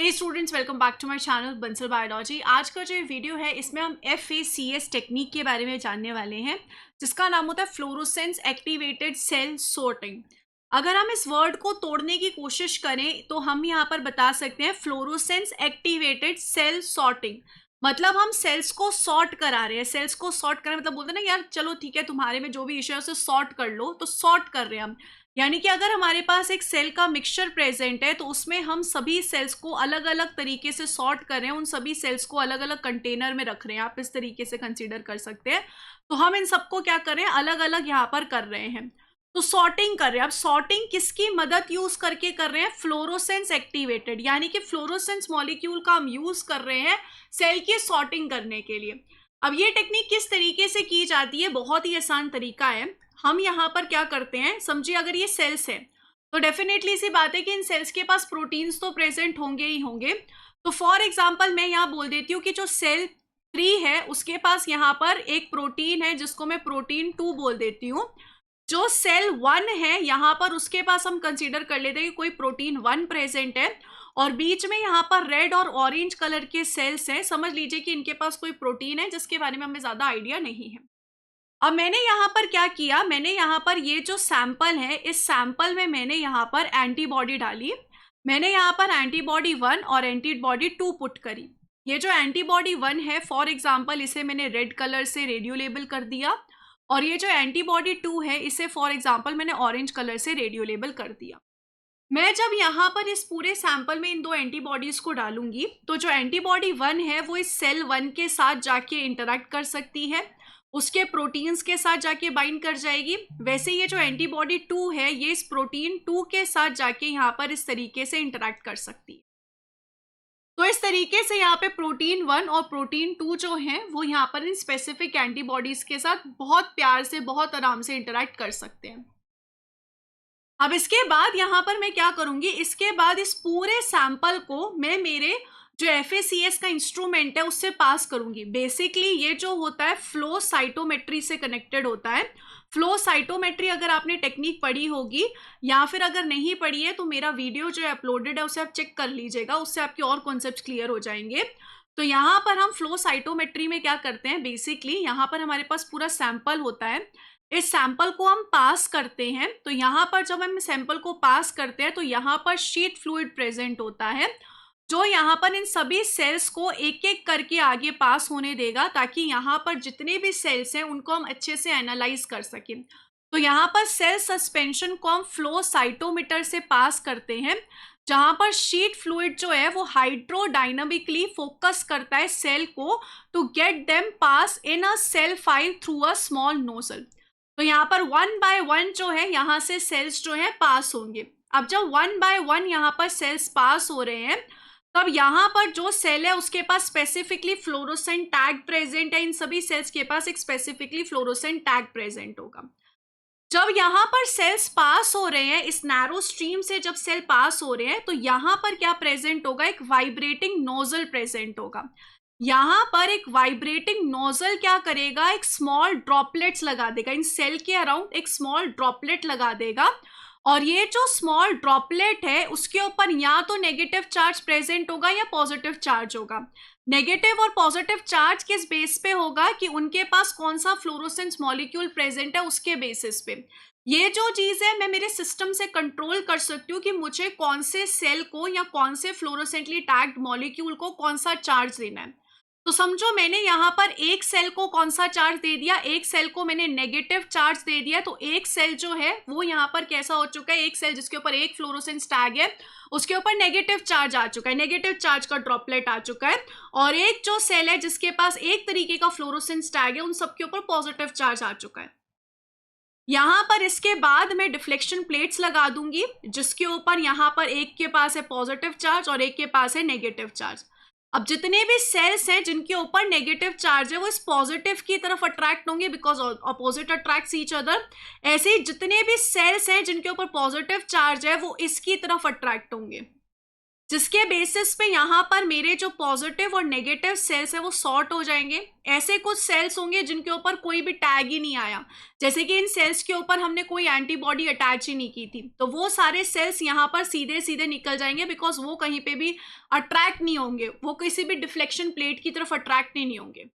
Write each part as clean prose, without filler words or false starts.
Hey students, welcome back to my channel Bansal biology. आज का जो वीडियो है इसमें हम FACS टेक्निक के बारे में जानने वाले हैं, जिसका नाम होता है फ्लोरोसेंस एक्टिवेटेड सेल सॉर्टिंग। अगर हम इस वर्ड को तोड़ने की कोशिश करें तो हम यहाँ पर बता सकते हैं फ्लोरोसेंस एक्टिवेटेड सेल सॉर्टिंग, मतलब हम सेल्स को सॉर्ट करा रहे हैं। सेल्स को सॉर्ट करें मतलब बोलते हैं ना यार चलो ठीक है, तुम्हारे में जो भी इश्यू है उसे सॉर्ट कर लो, तो सॉर्ट कर रहे हैं हम। यानी कि अगर हमारे पास एक सेल का मिक्सचर प्रेजेंट है तो उसमें हम सभी सेल्स को अलग अलग तरीके से सॉर्ट कर रहे हैं, उन सभी सेल्स को अलग अलग कंटेनर में रख रहे हैं, आप इस तरीके से कंसीडर कर सकते हैं। तो हम इन सबको क्या कर रहे हैं, अलग अलग यहाँ पर कर रहे हैं, तो सॉर्टिंग कर रहे हैं। अब सॉर्टिंग किसकी मदद यूज करके कर रहे हैं? फ्लोरोसेंस एक्टिवेटेड, यानी कि फ्लोरोसेंस मॉलिक्यूल का हम यूज कर रहे हैं सेल की सॉर्टिंग करने के लिए। अब ये टेक्निक किस तरीके से की जाती है? बहुत ही आसान तरीका है। हम यहाँ पर क्या करते हैं, समझिए अगर ये सेल्स है तो डेफिनेटली सी बात है कि इन सेल्स के पास प्रोटीन्स तो प्रेजेंट होंगे ही होंगे। तो फॉर एग्जांपल मैं यहाँ बोल देती हूँ कि जो सेल 3 है उसके पास यहाँ पर एक प्रोटीन है जिसको मैं प्रोटीन 2 बोल देती हूँ। जो सेल 1 है यहाँ पर उसके पास हम कंसीडर कर लेते हैं कि कोई प्रोटीन 1 प्रेजेंट है, और बीच में यहाँ पर रेड और ऑरेंज कलर के सेल्स हैं। समझ लीजिए कि इनके पास कोई प्रोटीन है जिसके बारे में हमें ज्यादा आइडिया नहीं है। अब मैंने यहाँ पर क्या किया, मैंने यहाँ पर ये जो सैंपल है इस सैंपल में मैंने यहाँ पर एंटीबॉडी डाली। मैंने यहाँ पर एंटीबॉडी 1 और एंटीबॉडी 2 पुट करी। ये जो एंटीबॉडी 1 है फॉर एग्जांपल इसे मैंने रेड कलर से रेडियो लेबल कर दिया, और ये जो एंटीबॉडी 2 है इसे फॉर एग्जांपल मैंने ऑरेंज कलर से रेडियो लेबल कर दिया। मैं जब यहाँ पर इस पूरे सैंपल में इन दो एंटीबॉडीज को डालूंगी तो जो एंटीबॉडी 1 है वो इस सेल 1 के साथ जाके इंटरेक्ट कर सकती है, उसके प्रोटीन्स के साथ जाके बाइंड कर जाएगी। वैसे ये जो एंटीबॉडी 2 है ये इस प्रोटीन 2 के साथ जाके यहाँ पर इस तरीके से इंटरेक्ट कर सकती है। तो इस तरीके से यहाँ पे प्रोटीन 1 और प्रोटीन 2 जो हैं वो यहाँ पर इन स्पेसिफिक एंटीबॉडीज के साथ बहुत प्यार से बहुत आराम से इंटरेक्ट कर सकते हैं। अब इसके बाद यहाँ पर मैं क्या करूंगी, इसके बाद इस पूरे सैंपल को मैं मेरे जो FACS का इंस्ट्रूमेंट है उससे पास करूंगी। बेसिकली ये जो होता है फ्लो साइटोमेट्री से कनेक्टेड होता है। फ्लो साइटोमेट्री अगर आपने टेक्निक पढ़ी होगी या फिर अगर नहीं पढ़ी है तो मेरा वीडियो जो है अपलोडेड है उसे आप चेक कर लीजिएगा, उससे आपके और कॉन्सेप्ट क्लियर हो जाएंगे। तो यहाँ पर हम फ्लो साइटोमेट्री में क्या करते हैं, बेसिकली यहाँ पर हमारे पास पूरा सैंपल होता है, इस सैंपल को हम पास करते हैं। तो यहाँ पर जब हम सैंपल को पास करते हैं तो यहाँ पर शीट फ्लूइड प्रेजेंट होता है जो यहाँ पर इन सभी सेल्स को एक एक करके आगे पास होने देगा, ताकि यहाँ पर जितने भी सेल्स हैं उनको हम अच्छे से एनालाइज कर सकें। तो यहाँ पर सेल सस्पेंशन को हम फ्लो साइटोमीटर से पास करते हैं, जहाँ पर शीट फ्लूइड जो है वो हाइड्रोडायनामिकली फोकस करता है सेल को to get them pass in a cell file through a small nozzle. तो यहाँ पर 1 बाय 1 जो है यहाँ से सेल्स जो है पास होंगे। अब जब 1 बाय 1 यहाँ पर सेल्स पास हो रहे हैं तब यहाँ पर जो सेल है उसके पास स्पेसिफिकली फ्लोरोसेंट टैग प्रेजेंट है। इन सभी सेल्स के पास एक स्पेसिफिकली फ्लोरोसेंट टैग प्रेजेंट होगा। जब यहाँ पर सेल्स पास हो रहे हैं, इस नैरो स्ट्रीम से जब सेल पास हो रहे हैं तो यहाँ पर क्या प्रेजेंट होगा, एक वाइब्रेटिंग नोजल प्रेजेंट होगा। यहाँ पर एक वाइब्रेटिंग नोजल क्या करेगा, एक स्मॉल ड्रॉपलेट्स लगा देगा, इन सेल के अराउंड एक स्मॉल ड्रॉपलेट लगा देगा, और ये जो स्मॉल ड्रॉपलेट है उसके ऊपर या तो नेगेटिव चार्ज प्रेजेंट होगा या पॉजिटिव चार्ज होगा। नेगेटिव और पॉजिटिव चार्ज किस बेस पे होगा कि उनके पास कौन सा फ्लोरोसेंस मॉलिक्यूल प्रेजेंट है उसके बेसिस पे। ये जो चीज है मैं मेरे सिस्टम से कंट्रोल कर सकती हूँ कि मुझे कौन से सेल को या कौन से फ्लोरोसेंटली टैग्ड मॉलिक्यूल को कौन सा चार्ज देना है। तो समझो मैंने यहाँ पर एक सेल को कौन सा चार्ज दे दिया, एक सेल को मैंने नेगेटिव चार्ज दे दिया, तो एक सेल जो है वो यहाँ पर कैसा हो चुका है, एक सेल जिसके ऊपर एक फ्लोरोसेंस टैग है उसके ऊपर नेगेटिव चार्ज आ चुका है, नेगेटिव चार्ज का ड्रॉपलेट आ चुका है, और एक जो सेल है जिसके पास एक तरीके का फ्लोरोसेंस टैग है उन सबके ऊपर पॉजिटिव चार्ज आ चुका है। यहाँ पर इसके बाद मैं डिफ्लेक्शन प्लेट्स लगा दूंगी जिसके ऊपर यहाँ पर एक के पास है पॉजिटिव चार्ज और एक के पास है नेगेटिव चार्ज। अब जितने भी सेल्स हैं जिनके ऊपर नेगेटिव चार्ज है वो इस पॉजिटिव की तरफ अट्रैक्ट होंगे because opposite attracts each other. ऐसे ही जितने भी सेल्स हैं जिनके ऊपर पॉजिटिव चार्ज है वो इसकी तरफ अट्रैक्ट होंगे। जिसके बेसिस पे यहाँ पर मेरे जो पॉजिटिव और नेगेटिव सेल्स है वो सॉर्ट हो जाएंगे। ऐसे कुछ सेल्स होंगे जिनके ऊपर कोई भी टैग ही नहीं आया, जैसे कि इन सेल्स के ऊपर हमने कोई एंटीबॉडी अटैच ही नहीं की थी, तो वो सारे सेल्स यहाँ पर सीधे सीधे निकल जाएंगे, बिकॉज वो कहीं पे भी अट्रैक्ट नहीं होंगे, वो किसी भी डिफ्लेक्शन प्लेट की तरफ अट्रैक्ट नहीं होंगे।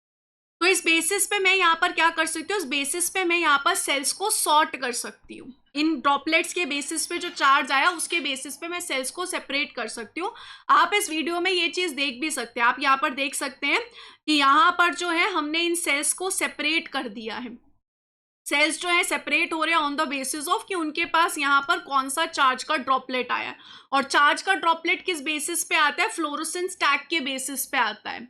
तो इस बेसिस पे मैं यहाँ पर क्या कर सकती हूँ, इस बेसिस पे मैं यहाँ पर सेल्स को सॉर्ट कर सकती हूँ। इन ड्रॉपलेट्स के बेसिस पे जो चार्ज आया उसके बेसिस पे मैं सेल्स को सेपरेट कर सकती हूँ। आप इस वीडियो में ये चीज देख भी सकते हैं, आप यहाँ पर देख सकते हैं कि यहाँ पर जो है हमने इन सेल्स को सेपरेट कर दिया है। सेल्स जो है सेपरेट हो रहे हैं ऑन द बेसिस ऑफ कि उनके पास यहाँ पर कौन सा चार्ज का ड्रॉपलेट आया है, और चार्ज का ड्रॉपलेट किस बेसिस पे आता है, फ्लोरोसेंस टैग के बेसिस पे आता है।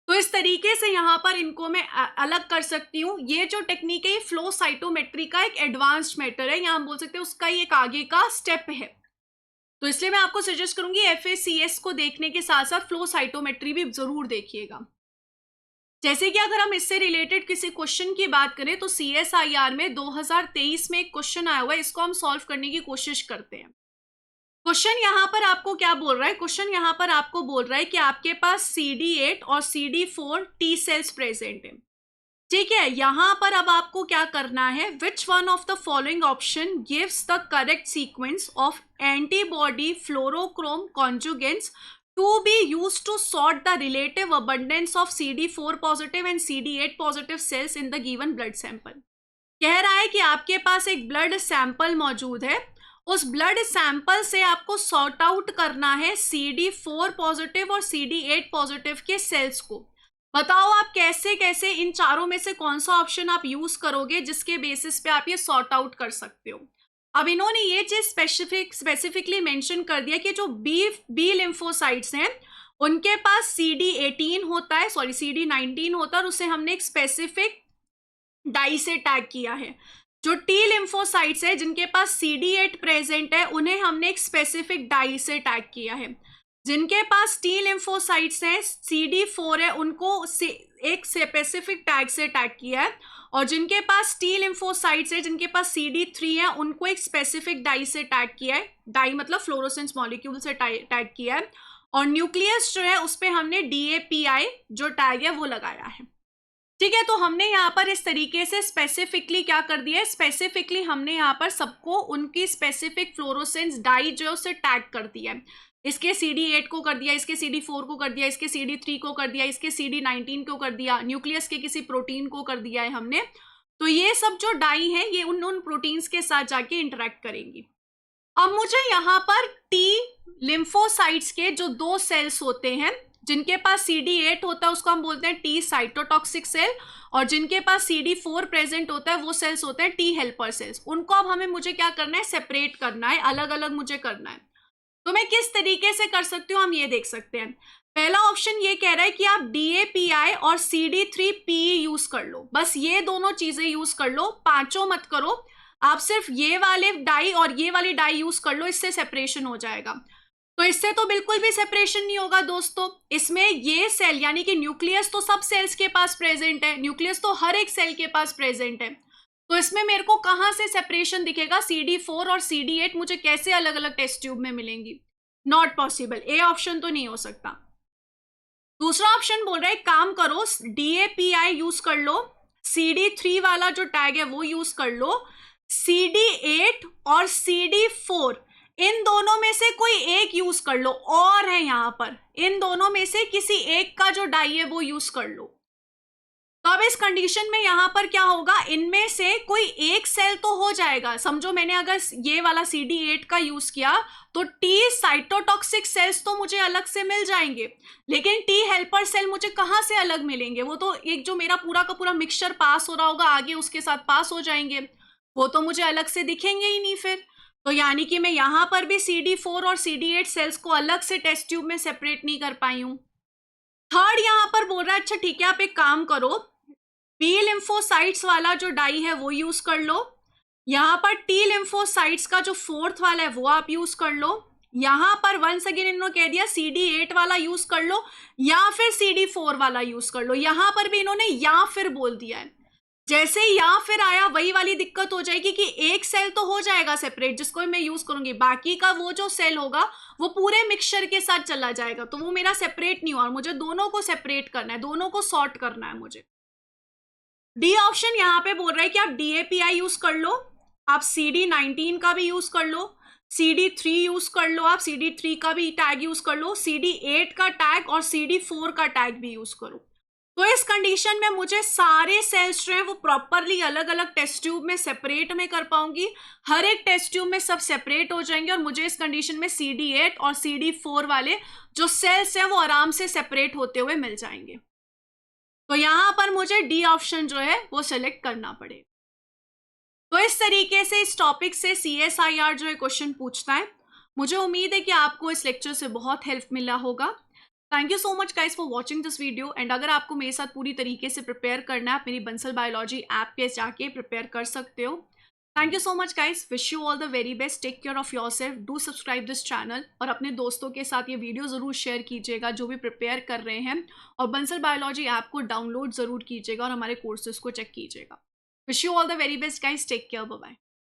तो इस तरीके से यहाँ पर इनको मैं अलग कर सकती हूँ। ये जो टेक्निक है फ्लो साइटोमेट्री का एक एडवांस्ड मेथड है, यहाँ हम बोल सकते हैं उसका ही एक आगे का स्टेप है। तो इसलिए मैं आपको सजेस्ट करूंगी FACS को देखने के साथ साथ फ्लो साइटोमेट्री भी जरूर देखिएगा। जैसे कि अगर हम इससे रिलेटेड किसी क्वेश्चन की बात करें तो CSIR में 2023 में एक क्वेश्चन आया हुआ है, इसको हम सॉल्व करने की कोशिश करते हैं। क्वेश्चन यहाँ पर आपको क्या बोल रहा है, क्वेश्चन यहाँ पर आपको बोल रहा है कि आपके पास CD8 और CD4 टी सेल्स प्रेजेंट है। ठीक है, यहाँ पर अब आपको क्या करना है, which one of the following option gives the correct sequence of antibody fluorochrome conjugants to be use to sort the relative abundance of CD4 positive and CD8 positive cells in the given blood sample. कह रहा है कि आपके पास एक blood sample मौजूद है, उस blood sample से आपको सॉर्ट आउट करना है CD4 पॉजिटिव और CD8 पॉजिटिव के सेल्स को। बताओ आप कैसे कैसे इन चारों में से कौन सा ऑप्शन आप यूज करोगे जिसके बेसिस पे आप ये सॉर्ट आउट कर सकते हो। अब इन्होंने ये चीज स्पेसिफिकली मेंशन कर दिया कि जो बी लिम्फोसाइट्स हैं उनके पास CD18 होता है, सॉरी CD19 होता है, और उसे हमने एक स्पेसिफिक डाई से टैग किया है। जो टी लिम्फोसाइट्स है जिनके पास CD8 प्रेजेंट है उन्हें हमने एक स्पेसिफिक डाई से टैग किया है। जिनके पास टी लिम्फोसाइट्स है CD4 है उनको एक स्पेसिफिक टैग से टैग किया है, और जिनके पास टी लिम्फोसाइट्स है जिनके पास CD3 है उनको एक स्पेसिफिक डाई से टैग किया है। डाई मतलब फ्लोरोसेंस मॉलिक्यूल से टैग किया है, और न्यूक्लियस जो है उस पर हमने DAPI जो टैग है वो लगाया है। ठीक है, तो हमने यहाँ पर इस तरीके से स्पेसिफिकली क्या कर दिया है, स्पेसिफिकली हमने यहाँ पर सबको उनकी स्पेसिफिक फ्लोरोसेंस डाई जो है उसे टैग कर दिया है। इसके CD8 को कर दिया, इसके CD4 को कर दिया, इसके CD3 को कर दिया, इसके CD19 को कर दिया, न्यूक्लियस के किसी प्रोटीन को कर दिया है हमने। तो ये सब जो डाई हैं ये उन प्रोटीन्स के साथ जाके इंटरेक्ट करेंगी। अब मुझे यहाँ पर टी लिम्फोसाइट्स के जो दो सेल्स होते हैं जिनके पास CD8 होता है उसको हम बोलते हैं टी साइटोटॉक्सिक सेल, और जिनके पास CD4 प्रेजेंट होता है वो सेल्स होते हैं टी हेल्पर सेल्स। उनको अब मुझे क्या करना है, सेपरेट करना है, अलग अलग मुझे करना है। तो मैं किस तरीके से कर सकती हूँ हम ये देख सकते हैं। पहला ऑप्शन ये कह रहा है कि आप DAPI और CD3PE यूज कर लो, बस ये दोनों चीजें यूज कर लो, पांचों मत करो, आप सिर्फ ये वाले डाई और ये वाली डाई यूज कर लो, इससे सेपरेशन हो जाएगा। तो इससे तो बिल्कुल भी सेपरेशन नहीं होगा दोस्तों। इसमें ये सेल यानी कि न्यूक्लियस तो सब सेल्स के पास प्रेजेंट है, न्यूक्लियस तो हर एक सेल के पास प्रेजेंट है, तो इसमें मेरे को कहां से सेपरेशन दिखेगा, CD4 और CD8 मुझे कैसे अलग अलग टेस्ट ट्यूब में मिलेंगी, नॉट पॉसिबल, ए ऑप्शन तो नहीं हो सकता। दूसरा ऑप्शन बोल रहा है काम करो DAPI यूज कर लो, CD3 वाला जो टैग है वो यूज कर लो, CD8 और CD4 इन दोनों में से कोई एक यूज कर लो, और है यहां पर इन दोनों में से किसी एक का जो डाई है वो यूज कर लो। तो अब इस कंडीशन में यहां पर क्या होगा, इनमें से कोई एक सेल तो हो जाएगा। समझो मैंने अगर ये वाला CD8 का यूज किया तो टी साइटोटॉक्सिक सेल्स तो मुझे अलग से मिल जाएंगे, लेकिन टी हेल्पर सेल मुझे कहां से अलग मिलेंगे, वो तो एक जो मेरा पूरा का पूरा मिक्सचर पास हो रहा होगा आगे उसके साथ पास हो जाएंगे, वो तो मुझे अलग से दिखेंगे ही नहीं फिर। तो यानी कि मैं यहां पर भी CD4 और CD8 सेल्स को अलग से टेस्ट ट्यूब में सेपरेट नहीं कर पाई हूं। थर्ड यहां पर बोल रहा है अच्छा ठीक है आप एक काम करो, बी लिम्फोसाइट्स वाला जो डाई है वो यूज कर लो, यहां पर टी लिम्फोसाइट्स का जो फोर्थ वाला है वो आप यूज कर लो, यहां पर वंस अगेन इन्होंने कह दिया CD8 वाला यूज कर लो या फिर CD4 वाला यूज कर लो, यहां पर भी इन्होंने या फिर बोल दिया है। जैसे ही या फिर आया वही वाली दिक्कत हो जाएगी कि एक सेल तो हो जाएगा सेपरेट जिसको मैं यूज करूंगी, बाकी का वो जो सेल होगा वो पूरे मिक्सचर के साथ चला जाएगा, तो वो मेरा सेपरेट नहीं हुआ और मुझे दोनों को सेपरेट करना है, दोनों को सॉर्ट करना है मुझे। डी ऑप्शन यहाँ पे बोल रहा है कि आप DAPI यूज कर लो, आप CD19 का भी यूज कर लो, CD3 यूज कर लो, आप CD3 का भी टैग यूज कर लो, CD8 का टैग और CD4 का टैग भी यूज करो। तो इस कंडीशन में मुझे सारे सेल्स जो है वो प्रॉपरली अलग अलग टेस्ट ट्यूब में सेपरेट में कर पाऊंगी, हर एक टेस्ट ट्यूब में सब सेपरेट हो जाएंगे और मुझे इस कंडीशन में CD8 और CD4 वाले जो सेल्स हैं वो आराम से सेपरेट होते हुए मिल जाएंगे। तो यहां पर मुझे डी ऑप्शन जो है वो सिलेक्ट करना पड़ेगा। तो इस तरीके से इस टॉपिक से CSIR जो है क्वेश्चन पूछता है। मुझे उम्मीद है कि आपको इस लेक्चर से बहुत हेल्प मिला होगा। Thank you so much guys for watching this video, and अगर आपको मेरे साथ पूरी तरीके से प्रिपेयर करना है, आप मेरी बंसल बायोलॉजी ऐप पे जाके प्रिपेयर कर सकते हो। Thank you so much guys, wish you all the very best, take care of yourself, do subscribe this channel और अपने दोस्तों के साथ ये वीडियो ज़रूर शेयर कीजिएगा जो भी प्रिपेयर कर रहे हैं, और बंसल बायोलॉजी ऐप को डाउनलोड ज़रूर कीजिएगा और हमारे कोर्सेज को चेक कीजिएगा। Wish you all the very best guys, take care, bye bye.